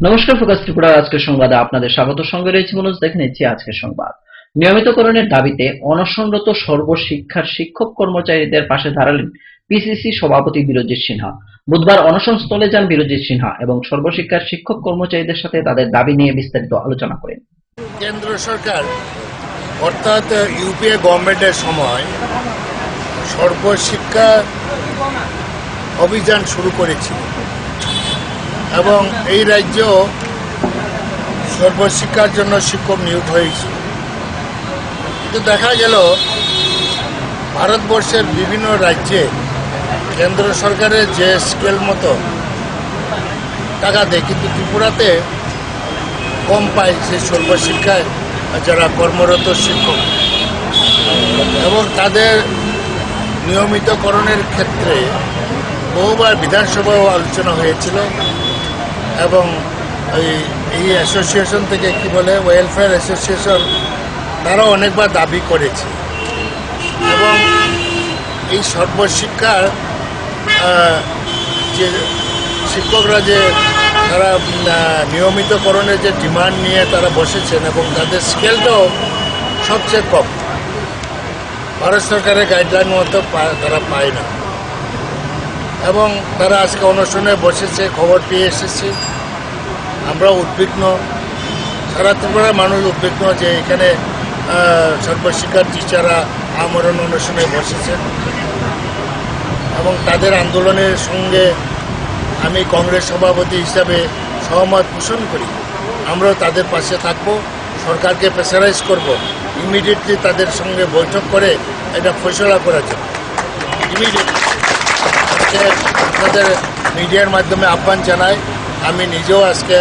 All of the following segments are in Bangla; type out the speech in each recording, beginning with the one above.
নমস্কার, ফোকাস ত্রিপুরার আজকের সংবাদে আপনাদের স্বাগত। সঙ্গে রয়েছে মনোজ। দেখে নিচ্ছি আজকের সংবাদ। নিয়মিতকরণের দাবিতে অনশনরত সর্বশিক্ষার শিক্ষক কর্মচারীদের পাশে দাঁড়ালেন পিসিসি সভাপতি বিরজিৎ সিনহা। বুধবার অনশন স্থলে যান বিরজিৎ সিনহা এবং সর্বশিক্ষার শিক্ষক কর্মচারীদের সাথে তাদের দাবি নিয়ে বিস্তারিত আলোচনা করেন। কেন্দ্র সরকার অর্থাৎ ইউপিএ গভর্নমেন্টের সময় সর্বশিক্ষা অভিযান শুরু করেছিল এবং এই রাজ্য সর্বশিক্ষার জন্য শিক্ষক নিয়োগ হয়েছিল। কিন্তু দেখা গেল ভারতবর্ষের বিভিন্ন রাজ্যে কেন্দ্র সরকারের যে স্কেল মতো টাকা দেয়, কিন্তু ত্রিপুরাতে কম পায় সেই সর্বশিক্ষায় যারা কর্মরত শিক্ষক, এবং তাদের নিয়মিতকরণের ক্ষেত্রে বহুবার বিধানসভাও আলোচনা হয়েছিল এবং এই অ্যাসোসিয়েশন থেকে কি বলে ওয়েলফেয়ার অ্যাসোসিয়েশন, তারাও অনেকবার দাবি করেছে এবং এই সর্বশিক্ষার যে শিক্ষকরা যে তারা নিয়মিতকরণের যে ডিমান্ড নিয়ে তারা বসেছেন এবং তাদের স্কেলটাও সবচেয়ে কম, ভারত সরকারের গাইডলাইন মতো তারা পায় না এবং তারা আজকে অনশনে বসেছে। খবর পেয়ে এসেছি, আমরা উদ্বিগ্ন, সারা ত্রিপুরার মানুষ উদ্বিগ্ন যে এখানে সর্বশিক্ষার টিচাররা আমরণ অনশনে বসেছেন এবং তাদের আন্দোলনের সঙ্গে আমি কংগ্রেস সভাপতি হিসাবে সহমত পোষণ করি। আমরাও তাদের পাশে থাকব, সরকারকে প্রেসারাইজ করব ইমিডিয়েটলি তাদের সঙ্গে বৈঠক করে এটা ফয়সলা করার জন্য। ইমিডিয়েটলি আপনাদের মিডিয়ার মাধ্যমে আহ্বান জানাই। আমি নিজেও আজকে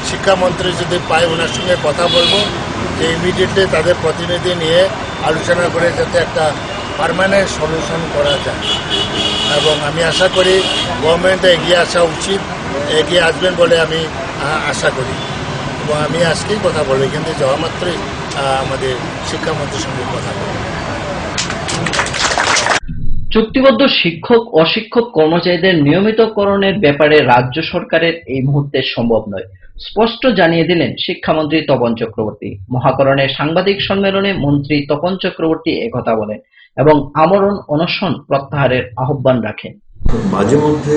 শিক্ষামন্ত্রী যদি পাই ওনার সঙ্গে কথা বলবো যে ইমিডিয়েটলি তাদের প্রতিনিধি নিয়ে আলোচনা করে যাতে একটা পার্মানেন্ট সলিউশন করা যায় এবং আমি আশা করি গভর্নমেন্টে এগিয়ে আসা উচিত, এগিয়ে আসবেন বলে আমি আশা করি এবং আমি আজকেই কথা বলবো, কিন্তু যাওয়া মাত্রই আমাদের শিক্ষামন্ত্রীর সঙ্গে কথা বলবো। চুক্তিবদ্ধ শিক্ষক অশিক্ষক কর্মচারীদের নিয়মিতকরণের ব্যাপারে রাজ্য সরকারের এই মুহূর্তে সম্ভব নয়, স্পষ্ট জানিয়ে দিলেন শিক্ষামন্ত্রী তপন চক্রবর্তী। মহাকরণে সাংবাদিক সম্মেলনে মন্ত্রী তপন চক্রবর্তী একথা বলেন এবং আমরণ অনশন প্রত্যাহারের আহ্বান রাখেন। মাঝে মধ্যে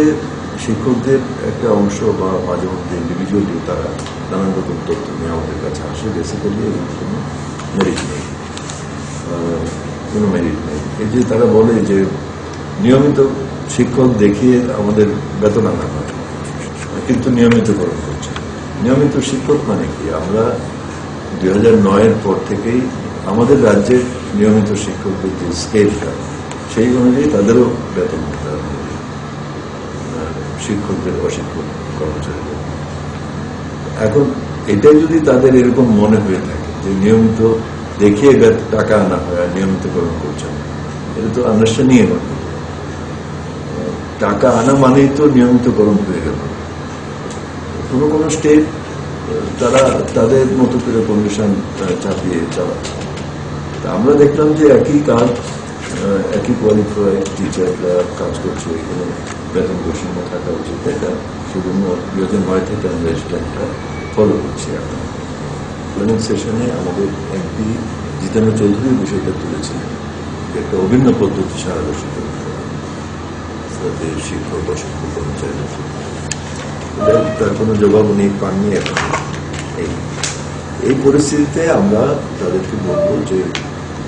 শিক্ষকদের একটা অংশ বা মাঝে মধ্যে ইন্ডিভিজুয়ালি তারা নানান রকম তথ্য নিয়ে আমাদের কাছে আসে। বেসিক্যালি কোনো মেরিট নেই, কোনো মেরিট নেই। এই যে তারা বলে যে নিয়মিত শিক্ষক দেখিয়ে আমাদের বেতন আনা হয়, কিন্তু নিয়মিতকরণ করছে। নিয়মিত শিক্ষক মানে কি? আমরা 2009-এর পর থেকেই আমাদের রাজ্যের নিয়মিত শিক্ষকদের যে স্কেলটা, সেই অনুযায়ী তাদেরও বেতন দেওয়া হয় শিক্ষকদের অশিক্ষক কর্মচারীদের। এখন এটাই যদি তাদের এরকম মনে হয়ে থাকে যে নিয়মিত দেখিয়ে টাকা আনা হয় আর নিয়মিতকরণ করছে না, এটা তো আন্ডারস্ট্যান্ডিং এর মধ্যে। টাকা আনা মানেই তো নিয়মিতকরণ হয়ে গেল। কোনো কোনো স্টেট তারা তাদের মতো করে কন্ডিশন চাপিয়ে চালাচ্ছে। আমরা দেখলাম যে একই কাজ, একই কোয়ালিফাইড টিচাররা কাজ করছে, এখানে বেতন বৈষম্য থাকা উচিত। এটা সেজন্য 2009 থেকে আমরা স্ট্যান্ডটা ফলো করছি। এখন প্ল্যানিং সেশনে আমাদের এমপি জিতেন্দ্র চৌধুরী বিষয়টা তুলেছিলেন যে একটা অভিন্ন পদ্ধতি সারা দেশে শিক্ষক অশিক্ষক কর্মচারীদের, তার কোনো জবাব উনি পাননি। এখন এই পরিস্থিতিতে আমরা তাদেরকে বলবো যে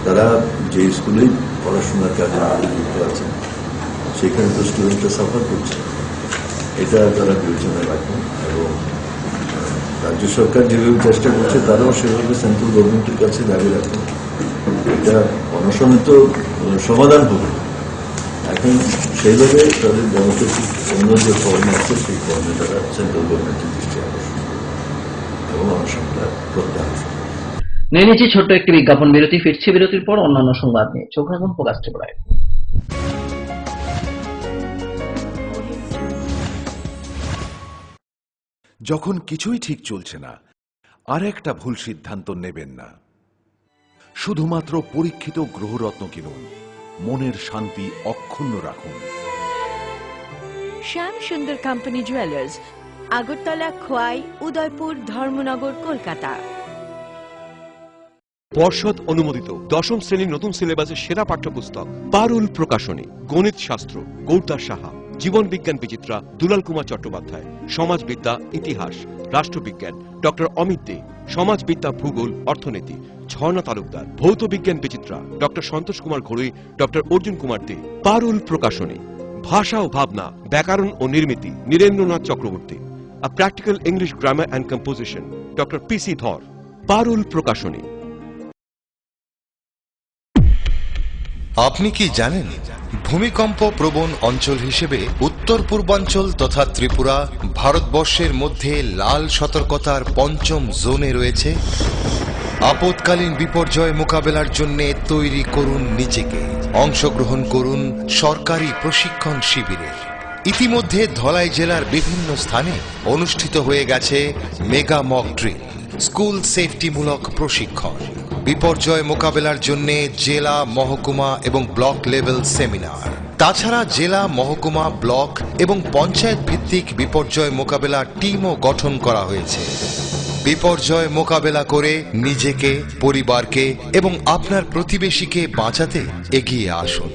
তারা যে স্কুলেই পড়াশোনার কাজে যুক্ত আছেন সেখানে তো স্টুডেন্টরা সাফার করছে, এটা তারা বিবেচনায় রাখেন এবং রাজ্য সরকার যেভাবে চেষ্টা করছে তারাও সেভাবে সেন্ট্রাল গভর্নমেন্টের কাছে দাবি রাখেন। এটা অনশনে তো সমাধান হবে, এখন সেইভাবে তাদের ডেমোক্রেটিক অন্য যে ফর্ম আছে সেই ফর্মে তারা সেন্ট্রাল গভর্নমেন্টের দৃষ্টি আকর্ষণ এবং অনশনটা প্রত্যাহার। নিয়ে নিচ্ছি ছোট্ট একটি বিজ্ঞাপন বিরতি। ফিরছি বিরতির পর অন্যান্য সংবাদ নিয়ে। চোখ রাখুন ফোকাস ত্রিপুরায়। যখন কিছুই ঠিক চলছে না, আর একটা ভুল সিদ্ধান্ত নেবেন না। শুধুমাত্র পরীক্ষিত গ্রহরত্ন কিনুন, মনের শান্তি অক্ষুণ্ণ রাখুন। শ্যাম সুন্দর কোম্পানি জুয়েলার্স, আগরতলা, খোয়াই, উদয়পুর, ধর্মনগর, কলকাতা। পর্ষদ অনুমোদিত দশম শ্রেণীর নতুন সিলেবাসের সেরা পাঠ্যপুস্তক পারুল প্রকাশনী, গণিত শাস্ত্র গৌরদাস সাহা, জীবন বিজ্ঞান বিচিত্রা দুলাল কুমার চট্টোপাধ্যায়, সমাজবিদ্যা ইতিহাস রাষ্ট্রবিজ্ঞান ডক্টর অমিত দে, সমাজবিদ্যা ভূগোল অর্থনীতি ঝর্ণা তালুকদার, ভৌত বিজ্ঞান বিচিত্রা ডক্টর সন্তোষ কুমার ঘড়ুই, ডক্টর অর্জুন কুমার দে। পারুল প্রকাশনী। ভাষা ও ভাবনা, ব্যাকরণ ও নির্মিতি Nirendranath Chakraborty. A practical English grammar and composition doctor PC Dhar. Parul প্রকাশনী। আপনি কি জানেন ভূমিকম্প প্রবণ অঞ্চল হিসেবে উত্তর পূর্বাঞ্চল তথা ত্রিপুরা ভারতবর্ষের মধ্যে লাল সতর্কতার পঞ্চম জোনে রয়েছে? আপৎকালীন বিপর্যয় মোকাবেলার জন্য তৈরি করুন নিজেকে। অংশগ্রহণ করুন সরকারি প্রশিক্ষণ শিবিরে। ইতিমধ্যে ধলাই জেলার বিভিন্ন স্থানে অনুষ্ঠিত হয়ে গেছে মেগা মক ড্রিল, স্কুল সেফটিমূলক প্রশিক্ষণ, বিপর্যয় মোকাবেলার জন্য জেলা, মহকুমা এবং ব্লক লেভেল সেমিনার। তাছাড়া জেলা, মহকুমা, ব্লক এবং পঞ্চায়েত ভিত্তিক বিপর্যয় মোকাবেলা টিমও গঠন করা হয়েছে। বিপর্যয় মোকাবেলা করে নিজেকে, পরিবারকে এবং আপনার প্রতিবেশীকে বাঁচাতে এগিয়ে আসুন।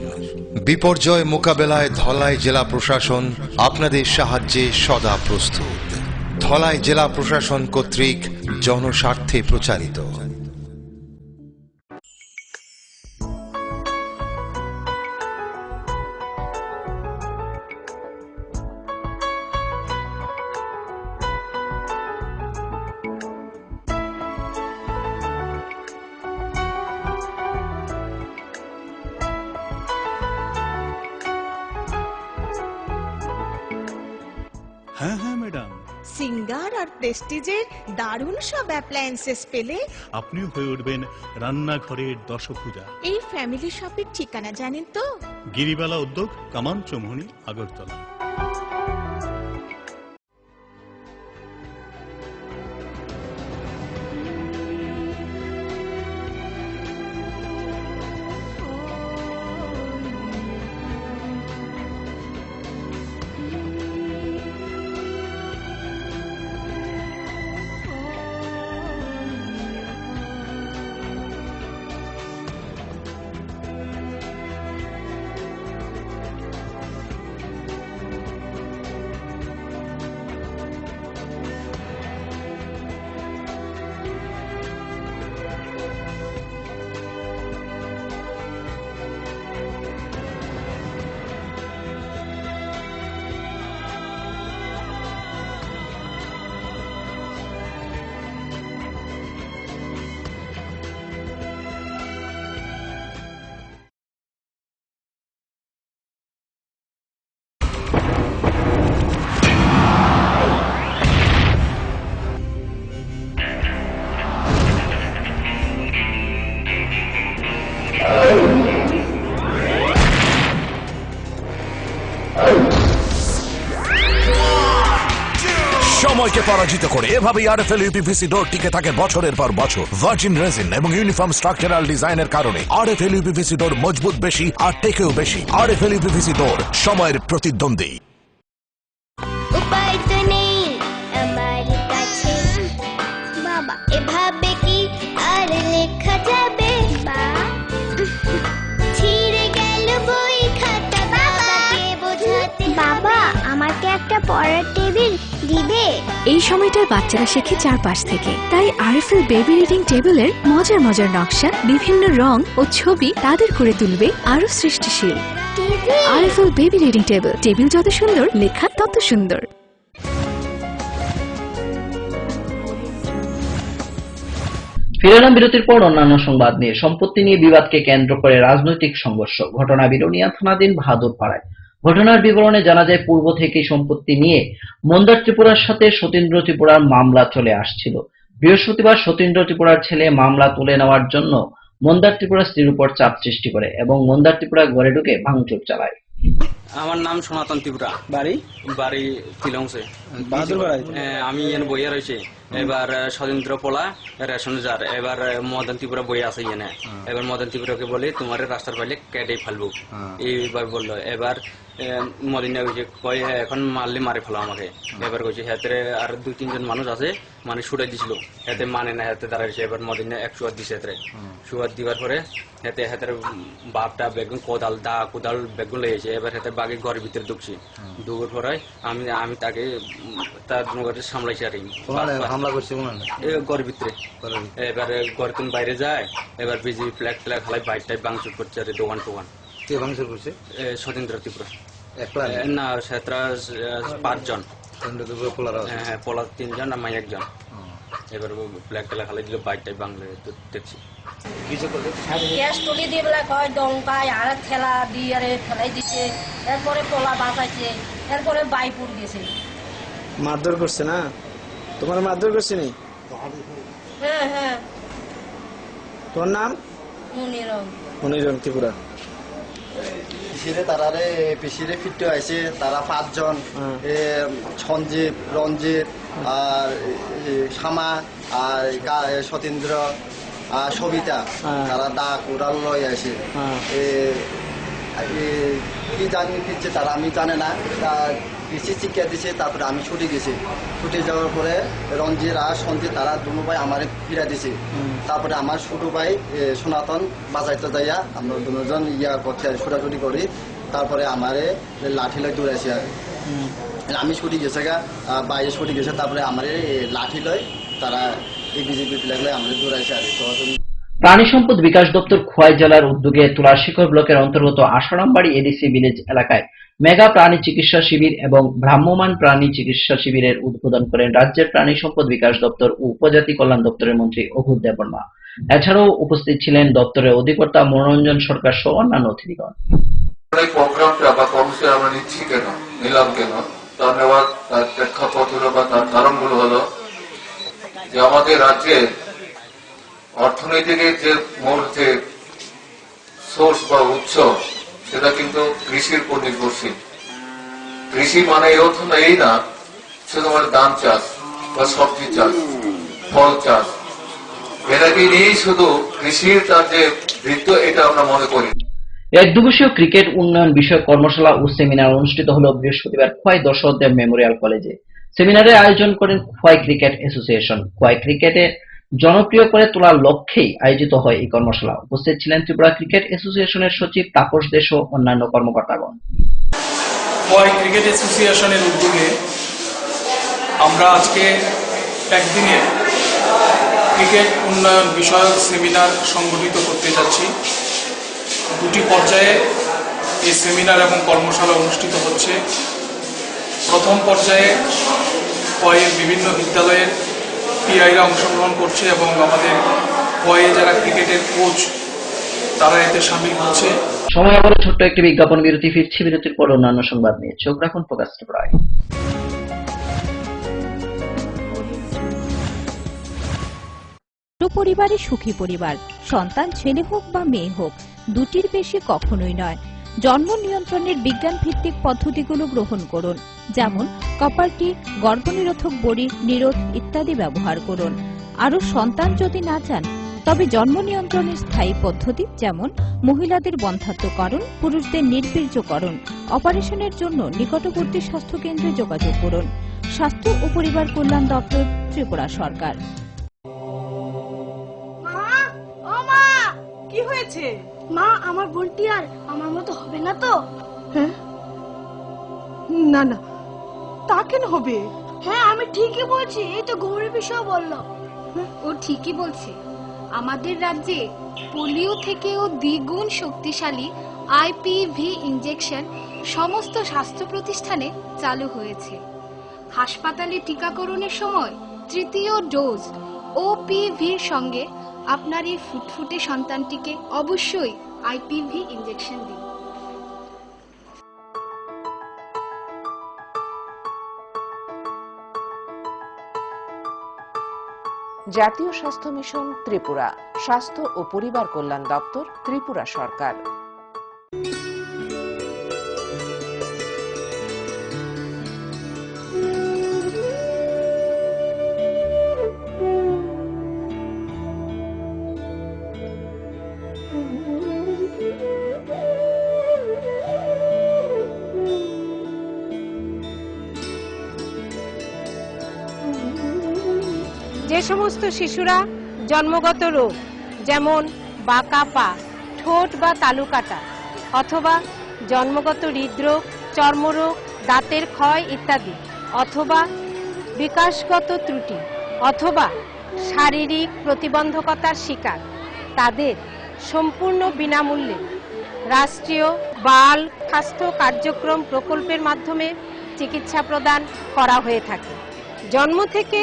বিপর্যয় মোকাবেলায় ধলাই জেলা প্রশাসন আপনাদের সাহায্যে সদা প্রস্তুত। ধলাই জেলা প্রশাসন কর্তৃক জনস্বার্থে প্রচারিত। হ্যাঁ হ্যাঁ ম্যাডাম, সিঙ্গার আর প্রেস্টিজের দারুণ সব অ্যাপ্লায়েন্সেস পেলে আপনিও হয়ে উঠবেন রান্নাঘরের দশভুজা। এই ফ্যামিলি শপের ঠিকানা জানেন তো? গিরিবালা উদ্যোগ, কামান চৌমুহনী, আগরতলা। সময়কে পরাজিত করে এভাবেই আরএফএল ইউপিভিসি ডোর টিকে থাকে বছরের পর বছর। ভার্জিন রেজিন এবং ইউনিফর্ম স্ট্রাকচারাল ডিজাইনের কারণে আরএফএল ইউপিভিসি ডোর মজবুত বেশি আর টেকেও বেশি। আরএফএল ইউপিভিসি ডোর, সময়ের প্রতিদ্বন্দ্বী। উপায় তো নেই আমার কাছে বাবা, এভাবে কি আর লেখা যাবে? ছিঁড়ে গেল বই খাতা, বাবাকে বোঝাতে। বাবা, আমাকে একটা পড়ার টেবিল দিবে? এই সময়টার বাচ্চারা শেখে চারপাশ থেকে, তাই আরএফএল বেবি রিডিং টেবিলের মজার মজার নকশা, বিভিন্ন রং ও ছবি তাদের করে তুলবে আরো সৃষ্টিশীল। RFL baby reading table, table যত সুন্দর, লেখা তত সুন্দর। ফিরে এলাম বিরতির পর অন্যান্য সংবাদ নিয়ে। সম্পত্তি নিয়ে বিবাদকে কেন্দ্র করে রাজনৈতিক সংঘর্ষ। ঘটনা বিরোনিয়া থানাধীন বাহাদুরপাড়ায়। ঘটনার বিবরণে জানা যায়, পূর্ব থেকেই সম্পত্তি নিয়ে মন্দার ত্রিপুরার সাথে সতীন্দ্র ত্রিপুরার মামলা চলে আসছিল। বৃহস্পতিবার সতীন্দ্র ত্রিপুরার ছেলে মামলা তুলে নেওয়ার জন্য মন্দার ত্রিপুরা স্ত্রীর উপর চাপ সৃষ্টি করে এবং মন্দার ত্রিপুরা ঘরে ঢুকে ভাঙচুর চালায়। আমার নাম সনাতন ত্রিপুরা। বাড়ি তিলংসে। আমি এখানে বইয়া রয়েছে। এবার স্বতন্ত্র পোলা রেশন যার এবার মদন ত্রিপুরা বই আছে এখানে। এবার মদন ত্রিপুরাকে বলে তোমার রাস্তার পাইলে কেটে ফেলবো এইবার বললো। এবার মদিনা কয় এখন মারলে মারে ফেলো আমাকে। এবার কইছে হাতে আর 2-3 জন মানুষ আছে মানে ছুটে দিছিল, হাতে মানে না, হাতে দাঁড়াইছে। এবার মদিনা 1 সুয়াদ দিছে, হাতে সুয়াদ দিবার পরে হাতে হাতের বাপটা বেগুন কোদাল বেগুন লেগেছে। এবার হাতে বাঘে ঘরের ভিতরে ঢুকছি, ঢুকার পরে আমি তাকে তার সামলাইছি আর হামলা করছি ঘরের ভিতরে। এবার ঘর কোন বাইরে যায়, এবার বিজি ফ্ল্যাগ হালাই বাইক টাইপ ভাঙচুর করছে আর দোকান টোকান। কে ভাঙচুর করছে? স্বতন্ত্র ত্রিপুরা। না, 5 জন। হ্যাঁ, পোলা 3 জন আর মাই 1 জন। এবার ফ্ল্যাগ টেলা খালাই দিল, বাইক টাইপ বাংলা দেখছি। গ্যাস তুলি দিয়ে বেলা কয় ডঙ্কায় আর ঠেলা দিয়ে আরে ফেলাই দিচ্ছে। এরপরে পোলা বাঁচাইছে, এরপরে বাইপুর গেছে। মারধর করছে না? তোমার মারধর করছে নি? হ্যাঁ হ্যাঁ। তোর নাম? মনিরম ত্রিপুরা। পিসিরে ফিরতে হয়েছে তারা 5 জন, সঞ্জীব, রঞ্জিত আর শ্যামা আর সতীন্দ্র আর সবিতা, তারা দা কোদাল লই আছে। কি জানি দিচ্ছে তারা, আমি জানে না। পিসি শিক্ষা দিছে, তারপরে আমি ছুটে গেছি। ছুটে যাওয়ার পরে রঞ্জিত আর সঞ্জিত তারা দুনো ভাই আমার ফিরা দিছে। তারপরে আমার ছোট ভাই সনাতন বাজাইতে যাইয়া আমরা দুজন করছে, ছুটাছুটি করি। তারপরে আমারে লাঠি লয় দৌড়াইছে। আমি ছুটি গেছে গা, বাইরে ছুটি গেছে। তারপরে আমার লাঠি লয় তারা এই বিজেপি লাগলে আমাদের দৌড়াইছে। আর প্রাণী সম্পদ বিকাশ দপ্তর খোয়াই জেলার উদ্যোগে তুলাশিখর ব্লকের অন্তর্গত আসারামবাড়ি এডিসি ভিলেজ এলাকায় মেগা প্রাণী চিকিৎসা শিবির এবং ভ্রাম্যমাণ প্রাণী চিকিৎসা শিবিরের উদ্বোধন করেন রাজ্যের প্রাণী সম্পদ বিকাশ দপ্তর ও উপজাতি কল্যাণ দপ্তরের মন্ত্রী অভূত দেববর্মা। এছাড়াও উপস্থিত ছিলেন দপ্তরের অধিকর্তা মনোরঞ্জন সরকার সহ অন্যান্য অতিথিগণ। প্রোগ্রামটা বা কর্মসূচি আমরা নিচ্ছি কেন, নিলাম কেন, তার নেওয়ার তার প্রেক্ষাপট হলো বা তার কারণগুলো হলো যে আমাদের রাজ্যের অর্থনৈতিকের যে মূল যে সোর্স বা উৎস সেটা কিন্তু কৃষির উপর নির্ভরশীল। কৃষি মানে এই অর্থ না এই না শুধুমাত্র ধান চাষ বা সবজি চাষ, ফল চাষ, এটাকে নিয়েই শুধু কৃষির তার যে বৃত্ত এটা আমরা মনে করি। 1 দিবসীয় ক্রিকেট উন্নয়ন বিষয়ক কর্মশালা ও সেমিনার অনুষ্ঠিত হল বৃহস্পতিবার খোয়াই দশরথদেব মেমোরিয়াল কলেজে। সেমিনারের আয়োজন করেন খোয়াই ক্রিকেট অ্যাসোসিয়েশন। খোয়াই ক্রিকেটে জনপ্রিয় করে তোলার লক্ষ্যেই আয়োজিত হয় এই কর্মশালা। উপস্থিত ছিলেন ত্রিপুরা ক্রিকেট অ্যাসোসিয়েশনের সচিব তাপস দে ও অন্যান্য কর্মকর্তাগণ। খোয়াই ক্রিকেট অ্যাসোসিয়েশনের উদ্যোগে আমরা আজকে একদিনের ক্রিকেট উন্নয়ন বিষয়ক সেমিনার সংগঠিত করতে যাচ্ছি। 2টি পর্যায়ে এই সেমিনার এবং কর্মশালা অনুষ্ঠিত হচ্ছে। প্রথম পর্যায়ে খোয়াইয়ের বিভিন্ন বিদ্যালয়ের পিআইরা অংশগ্রহণ করছে এবং আমাদের খোয়াইয়ে যারা ক্রিকেটের কোচ তারা এতে সামিল হচ্ছে। সময় আবারও ছোট্ট একটি বিজ্ঞাপন বিরতি। ফিরছি বিরতির পর অন্যান্য সংবাদ নিয়ে। চোখ রাখুন ফোকাস ত্রিপুরায়। পরিবারে সুখী পরিবার, সন্তান ছেলে হোক বা মেয়ে হোক, দুটির বেশি কখনোই নয়। জন্ম নিয়ন্ত্রণের বিজ্ঞান ভিত্তিক পদ্ধতিগুলো গ্রহণ করুন, যেমন কপারটি, গর্ভনিরোধক বড়ি, নিরোধ ইত্যাদি ব্যবহার করুন। আরও সন্তান যদি না চান তবে জন্ম নিয়ন্ত্রণের স্থায়ী পদ্ধতি যেমন মহিলাদের বন্ধ্যাত্বকরণ, পুরুষদের নির্বীর্যকরণ, অপারেশনের জন্য নিকটবর্তী স্বাস্থ্য কেন্দ্রে যোগাযোগ করুন। স্বাস্থ্য ও পরিবার কল্যাণ দপ্তর, ত্রিপুরা সরকার। কি হয়েছে মা? আমার বোনটি আর আমার মতো হবে না তো? হ্যাঁ, না না, তা কেন হবে? হ্যাঁ, আমি ঠিকই বলছি। এই তো গৌরী বিষয় বললো। ও ঠিকই বলছে। আমাদের রাজ্যে পোলিও থেকেও দ্বিগুণ শক্তিশালী আইপিভি ইনজেকশন সমস্ত স্বাস্থ্য প্রতিষ্ঠানে চালু হয়েছে। হাসপাতালে টিকাকরণের সময় 3য় ডোজ ওপিভির সঙ্গে আপনার এই ফুটফুটে সন্তানটিকে অবশ্যই আইপিভি ইনজেকশন দিন। জাতীয় স্বাস্থ্য মিশন ত্রিপুরা, স্বাস্থ্য ও পরিবার কল্যাণ দপ্তর, ত্রিপুরা সরকার। যে সমস্ত শিশুরা জন্মগত রোগ যেমন বাঁকা পা, ঠোঁট বা তালু কাটা অথবা জন্মগত হৃদরোগ, চর্মরোগ, দাঁতের ক্ষয় ইত্যাদি অথবা বিকাশগত ত্রুটি অথবা শারীরিক প্রতিবন্ধকতার শিকার, তাদের সম্পূর্ণ বিনামূল্যে রাষ্ট্রীয় বাল স্বাস্থ্য কার্যক্রম প্রকল্পের মাধ্যমে চিকিৎসা প্রদান করা হয়ে থাকে। জন্ম থেকে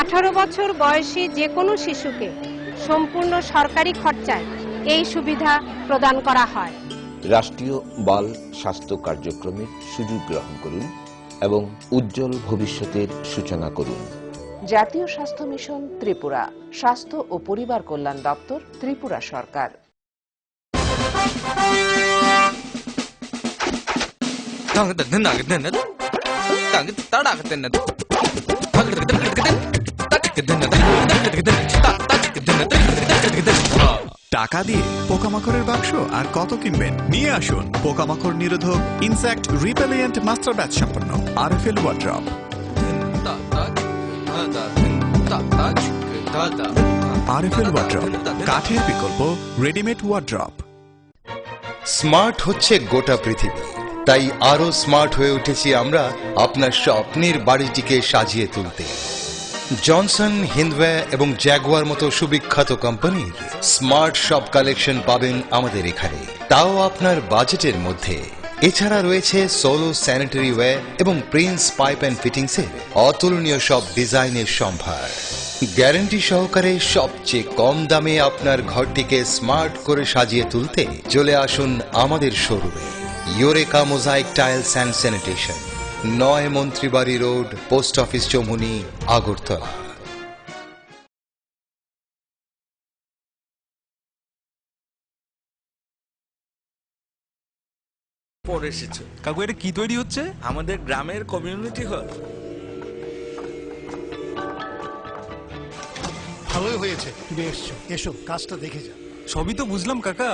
18 বছর বয়সী যে কোনো শিশুকে সম্পূর্ণ সরকারি খরচায় এই সুবিধা প্রদান করা হয়। রাষ্ট্রীয় বাল স্বাস্থ্য কার্যক্রমের সুযোগ গ্রহণ করুন এবং উজ্জ্বল ভবিষ্যতের সূচনা করুন। জাতীয় স্বাস্থ্য মিশন ত্রিপুরা, স্বাস্থ্য ও পরিবার কল্যাণ দপ্তর, ত্রিপুরা সরকার। টাকা দিয়ে পোকামাকড়ের বাক্স আর কত কিনবেন? নিয়ে আসুন পোকামাকড় নিরোধক ইনসেক্ট রিপেলিয়েন্ট মাস্টার ব্যাচ সম্পন্ন আরএফএল ওয়ার্ড্রপ। আরএফএল ওয়ার্ড্রপ, কাঠের বিকল্প রেডিমেড ওয়ার্ড্রপ। স্মার্ট হচ্ছে গোটা পৃথিবী, তাই আরো স্মার্ট হয়ে উঠেছি আমরা আপনার স্বপ্নের বাড়িটিকে সাজিয়ে তুলতে। জনসন, হিন্দওয়ে এবং জ্যাগুয়ার মতো সুবিখ্যাত কোম্পানির স্মার্ট সব কালেকশন পাবেন আমাদের এখানে, তাও আপনার বাজেটের মধ্যে। এছাড়া রয়েছে সোলো স্যানিটারি ওয়্যার এবং প্রিন্স পাইপ অ্যান্ড ফিটিংসের অতুলনীয় সব ডিজাইনের সম্ভার। গ্যারান্টি সহকারে সবচেয়ে কম দামে আপনার ঘরটিকে স্মার্ট করে সাজিয়ে তুলতে চলে আসুন আমাদের শোরুমে। Eureka mosaic tiles and sanitation, 9 Mantribari road, post office Choumuhani, Agartala. পরে এসেছে কাকু, এটা কি তৈরি হচ্ছে? আমাদের গ্রামের কমিউনিটি হল। ভালোই হয়েছে তুমি এসছো, এসো কাজটা দেখে যা। সবই তো বুঝলাম কাকা,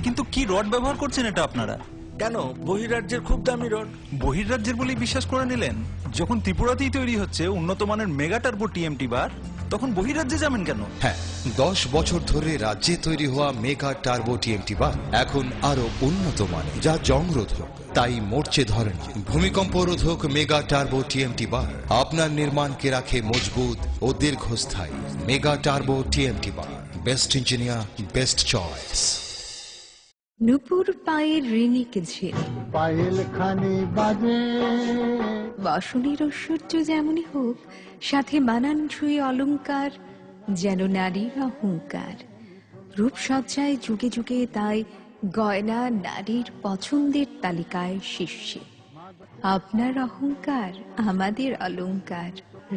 কিন্তু কি রড ব্যবহার করছেন এটা আপনারা? কেন, বহিরাজ্যের খুব দামি রড। বহিরাজ্যের বলেই বিশ্বাস করে নিলেন? যখন ত্রিপুরাতেই তৈরি হচ্ছে উন্নত মানের মেগা টার্বো টিএমটি বার, তখন বহিরাজ্যে যাবেন কেন? হ্যাঁ, 10 বছর ধরে রাজ্যে তৈরি হওয়া মেগা টার্বো টিএমটি বার এখন আরো উন্নত মানের, যা জংরোধক, তাই মরচে ধরেন। ভূমিকম্প রোধক মেগা টার্বো টিএমটি বার আপনার নির্মাণকে রাখে মজবুত ও দীর্ঘস্থায়ী। Mega turbo TMT bar, best engineer, best choice. নুপুর পায়ের রিনিক ঝিল, পায়েল খানি বাজে, বাসনের ঐশ্বর্য যেমনই হোক, সাথে মানানসই অলংকার, যেন নারীর অহংকার। রূপসজ্জায় যুগে যুগে তাই গয়না নারীর পছন্দের তালিকায় শীর্ষে। আপনার অহংকার আমাদের অলংকার,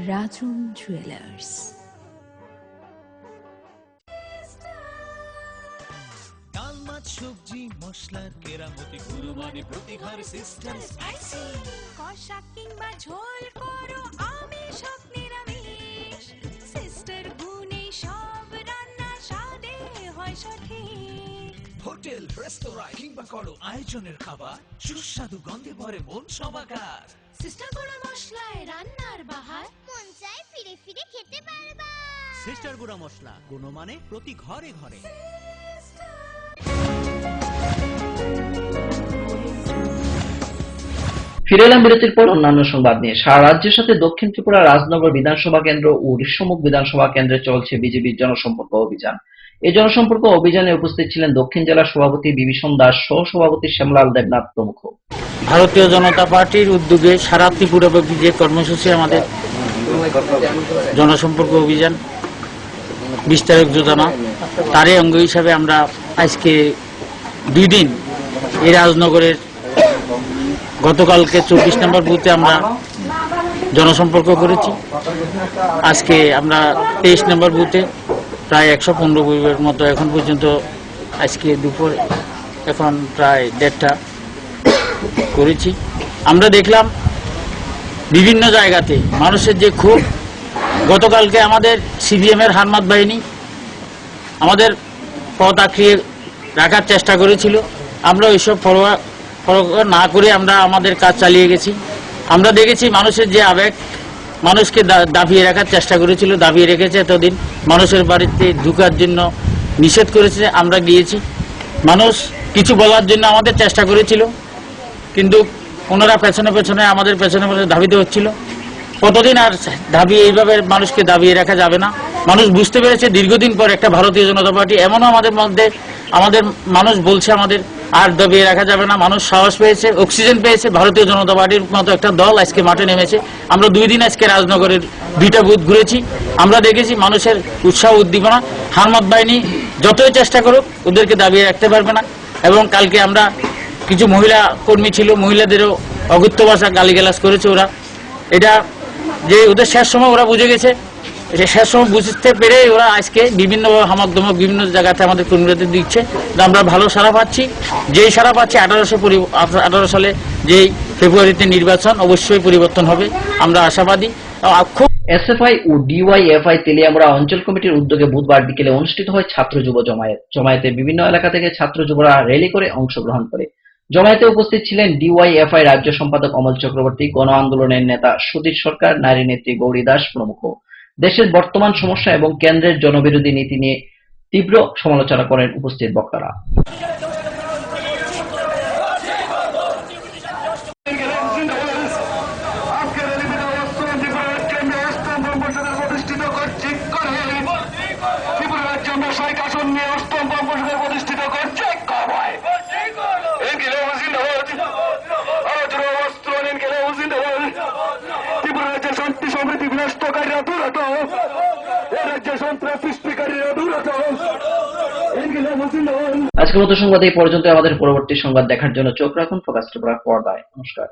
রাজন জুয়েলার্স। সবজি মশলার কেরামতি গুরুমানি প্রতিঘর সিস্টেম স্পাইসি, কষা কিংবা ঝোল করো আমিষ হোক নিরামিষ, সিস্টার গুণে সব রান্না স্বাদে হয় সঠিক। হোটেল রেস্তোরাঁ কিংবা করো আয়োজনের খাবার, সুস্বাদু গন্ধে ভরে মন সবাকার। সিস্টার গুঁড়া মশলায় রান্নার বাহার, মন চায় ফিরে ফিরে খেতে পারবা। সিস্টার গুঁড়া মশলা, গুণমানে প্রতি ঘরে ঘরে। ফিরে এলাম বিরতির পর অন্যান্য সংবাদ নিয়ে। সারা রাজ্যের সাথে দক্ষিণ ত্রিপুরা রাজনগর বিধানসভা কেন্দ্র ও ঋষ্যমুখ বিধানসভা কেন্দ্রে চলছে বিজেপির জনসম্পর্ক অভিযান। এই জনসম্পর্ক অভিযানে উপস্থিত ছিলেন দক্ষিণ জেলা সভাপতি বিভীষণ দাস, সহ সভাপতি শ্যামলাল দেবনাথ প্রমুখ। ভারতীয় জনতা পার্টির উদ্যোগে সারা ত্রিপুরাব্যাপী যে কর্মসূচি আমাদের জনসম্পর্ক অভিযান, বিস্তারিত যোজনা, তারই অঙ্গ হিসাবে আমরা আজকে 2 দিন এই রাজনগরের গতকালকে 24 নম্বর বুথে আমরা জনসম্পর্ক করেছি। আজকে আমরা 23 নম্বর বুথে প্রায় 115 পরিবারের মতো এখন পর্যন্ত আজকে দুপুর এখন প্রায় 1.5টা করেছি। আমরা দেখলাম বিভিন্ন জায়গাতে মানুষের যে ক্ষোভ, গতকালকে আমাদের সিপিএমের হারমাত বাহিনী আমাদের পথ আঁকড়িয়ে রাখার চেষ্টা করেছিল। আমরা ওইসব পরোয়া না করে আমরা আমাদের কাজ চালিয়ে গেছি। আমরা দেখেছি মানুষের যে আবেগ, মানুষকে দাবিয়ে রাখার চেষ্টা করেছিল, দাবিয়ে রেখেছে এতদিন। মানুষের বাড়িতে ঢুকার জন্য নিষেধ করেছে, আমরা গিয়েছি। মানুষ কিছু বলার জন্য আমাদের চেষ্টা করেছিল, কিন্তু ওনারা পেছনে পেছনে আমাদের পেছনে পেছনে ধাবিত হচ্ছিল। কতদিন আর দাবিয়ে এইভাবে মানুষকে দাবিয়ে রাখা যাবে না। মানুষ বুঝতে পেরেছে দীর্ঘদিন পর একটা ভারতীয় জনতা পার্টি, এমনও আমাদের মধ্যে আমাদের মানুষ বলছে আমাদের আর দাবিয়ে রাখা যাবে না। মানুষ সাহস পেয়েছে, অক্সিজেন পেয়েছে। ভারতীয় জনতা পার্টির মতো একটা দল আজকে মাঠে নেমেছে। আমরা 2 দিন আজকে রাজনগরের 2টা বুথ ঘুরেছি। আমরা দেখেছি মানুষের উৎসাহ উদ্দীপনা। হারমাত বাহিনী যতই চেষ্টা করুক ওদেরকে দাবিয়ে রাখতে পারবে না। এবং কালকে আমরা কিছু মহিলা কর্মী ছিল, মহিলাদেরও অগুত্য ভাষা গালিগালাজ করেছে ওরা। এটা যে ওদের শেষ সময় ওরা বুঝে গেছে, শেষ সময় বুঝতে পেরে ওরা আজকে বিভিন্ন হামক দমক বিভিন্ন জায়গাতে আমাদের কর্মীদের দিচ্ছে। আমরা ভালো সাড়া পাচ্ছি। যেই সাড়া পাচ্ছি 18 সালে যেই ফেব্রুয়ারিতে নির্বাচন, অবশ্যই পরিবর্তন হবে, আমরা আশাবাদী। এসএফআই ও ডিওয়াইএফআই তেলিয়ামুড়া অঞ্চল কমিটির উদ্যোগে বুধবার বিকেলে অনুষ্ঠিত হয় ছাত্র যুব জমায়েত। জমায়েতে বিভিন্ন এলাকা থেকে ছাত্র যুবরা র্যালি করে অংশগ্রহণ করে। জমায়েতে উপস্থিত ছিলেন ডিওয়াইএফআই রাজ্য সম্পাদক অমল চক্রবর্তী, গণ আন্দোলনের নেতা সুধীর সরকার, নারী নেত্রী গৌরী দাস প্রমুখ। দেশের বর্তমান সমস্যা এবং কেন্দ্রের জনবিরোধী নীতি নিয়ে তীব্র সমালোচনা করেন উপস্থিত বক্তারা। আজকের মতো সংবাদ এই পর্যন্ত। আমাদের পরবর্তী সংবাদ দেখার জন্য চোখ রাখুন ফোকাস ত্রিপুরা পর্দায়। নমস্কার।